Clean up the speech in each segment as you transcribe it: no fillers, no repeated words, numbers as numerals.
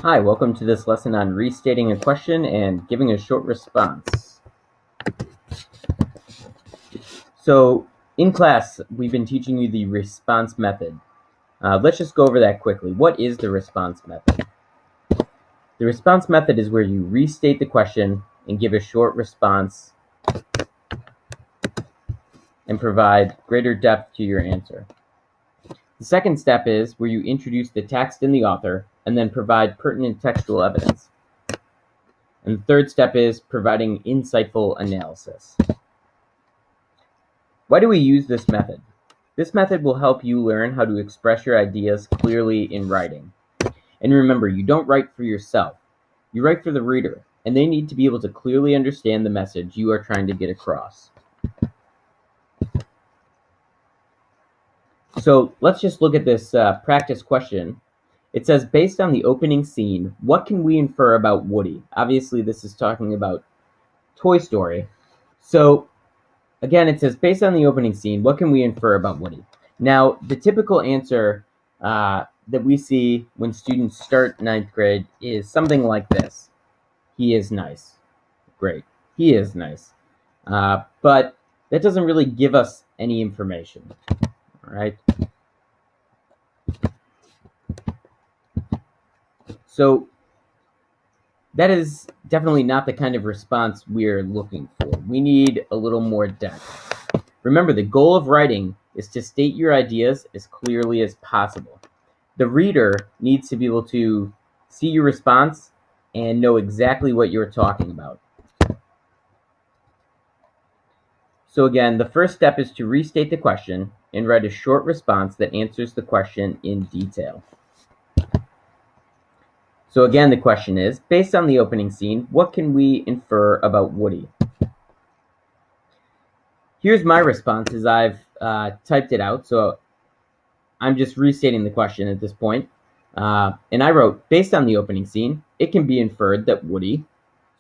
Hi, welcome to this lesson on restating a question and giving a short response. So, in class, we've been teaching you the response method. Let's just go over that quickly. What is the response method? The response method is where you restate the question and give a short response and provide greater depth to your answer. The second step is where you introduce the text and the author and then provide pertinent textual evidence. And the third step is providing insightful analysis. Why do we use this method? This method will help you learn how to express your ideas clearly in writing. And remember, you don't write for yourself. You write for the reader, and they need to be able to clearly understand the message you are trying to get across. So let's just look at this practice question. It says, based on the opening scene, what can we infer about Woody? Obviously, this is talking about Toy Story. So again, it says, based on the opening scene, what can we infer about Woody? Now, the typical answer that we see when students start ninth grade is something like this. He is nice. Great. He is nice. But that doesn't really give us any information. All right. So that is definitely not the kind of response we're looking for. We need a little more depth. Remember, the goal of writing is to state your ideas as clearly as possible. The reader needs to be able to see your response and know exactly what you're talking about. So again, the first step is to restate the question and write a short response that answers the question in detail. So again, the question is, based on the opening scene, what can we infer about Woody? Here's my response as I've typed it out. So I'm just restating the question at this point. And I wrote, based on the opening scene, it can be inferred that Woody.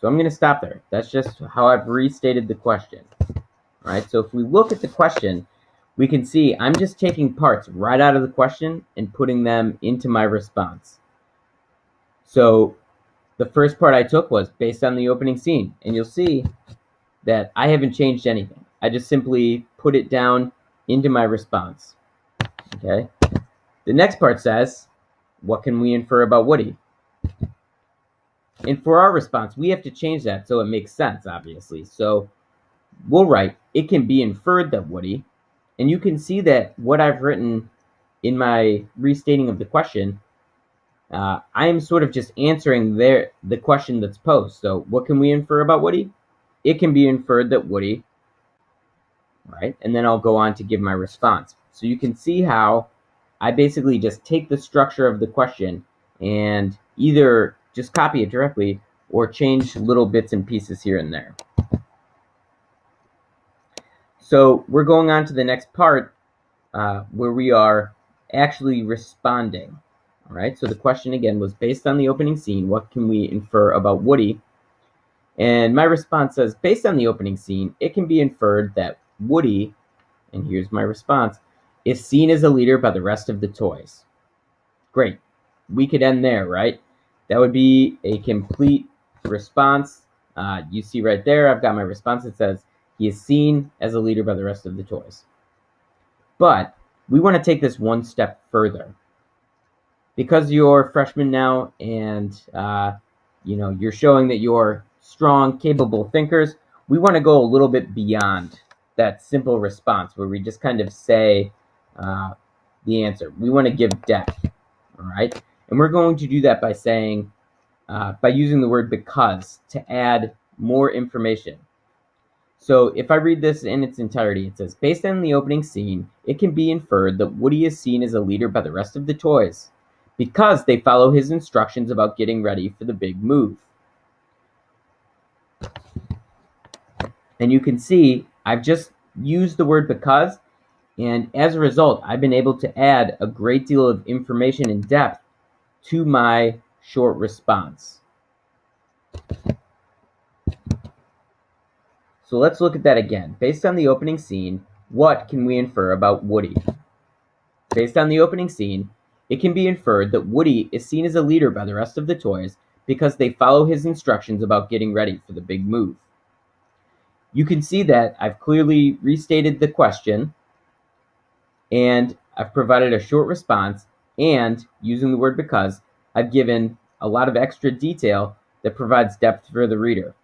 So I'm going to stop there. That's just how I've restated the question. All right. So if we look at the question, we can see I'm just taking parts right out of the question and putting them into my response. So the first part I took was based on the opening scene. And you'll see that I haven't changed anything. I just simply put it down into my response. Okay. The next part says, what can we infer about Woody? And for our response, we have to change that so it makes sense, obviously. So we'll write, it can be inferred that Woody, and you can see that what I've written in my restating of the question, I am sort of just answering the question that's posed. So what can we infer about Woody? It can be inferred that Woody, right? And then I'll go on to give my response. So you can see how I basically just take the structure of the question and either just copy it directly or change little bits and pieces here and there. So we're going on to the next part where we are actually responding. All right, so the question again was based on the opening scene, what can we infer about Woody? And my response says, based on the opening scene, it can be inferred that Woody, and here's my response, is seen as a leader by the rest of the toys. Great. We could end there, right? That would be a complete response. You see right there, I've got my response. It says, he is seen as a leader by the rest of the toys. But we want to take this one step further. Because you're freshmen now and you're showing that you're strong, capable thinkers, we want to go a little bit beyond that simple response where we just kind of say the answer. We want to give depth, all right? And we're going to do that by saying, by using the word because to add more information. So if I read this in its entirety, it says, based on the opening scene, it can be inferred that Woody is seen as a leader by the rest of the toys because they follow his instructions about getting ready for the big move. And you can see I've just used the word because, and as a result, I've been able to add a great deal of information in depth to my short response. So let's look at that again. Based on the opening scene, what can we infer about Woody? Based on the opening scene, it can be inferred that Woody is seen as a leader by the rest of the toys because they follow his instructions about getting ready for the big move. You can see that I've clearly restated the question, and I've provided a short response, and using the word because, I've given a lot of extra detail that provides depth for the reader.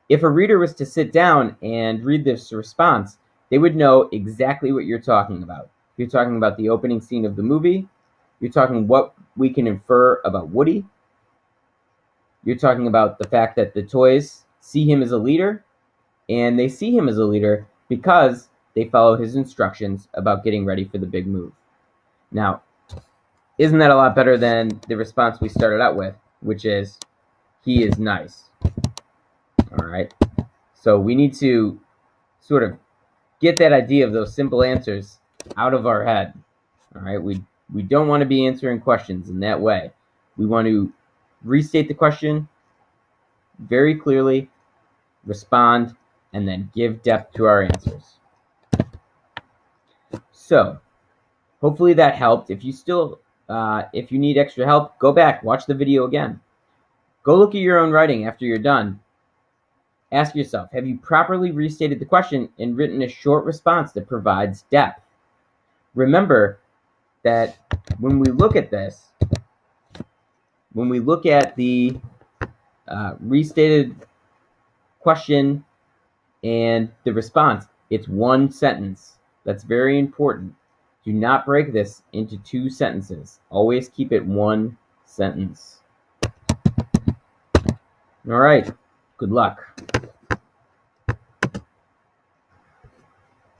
If a reader was to sit down and read this response, they would know exactly what you're talking about. You're talking about the opening scene of the movie, you're talking what we can infer about Woody, you're talking about the fact that the toys see him as a leader, and they see him as a leader because they follow his instructions about getting ready for the big move. Now, isn't that a lot better than the response we started out with, which is, he is nice? All right. So we need to sort of get that idea of those simple answers out of our head. All right. We don't want to be answering questions in that way. We want to restate the question very clearly, respond, and then give depth to our answers. So hopefully that helped. If you need extra help, go back, watch the video again. Go look at your own writing after you're done. Ask yourself, have you properly restated the question and written a short response that provides depth? Remember that when we look at this, when we look at the restated question and the response, it's one sentence. That's very important. Do not break this into two sentences. Always keep it one sentence. All right. Good luck.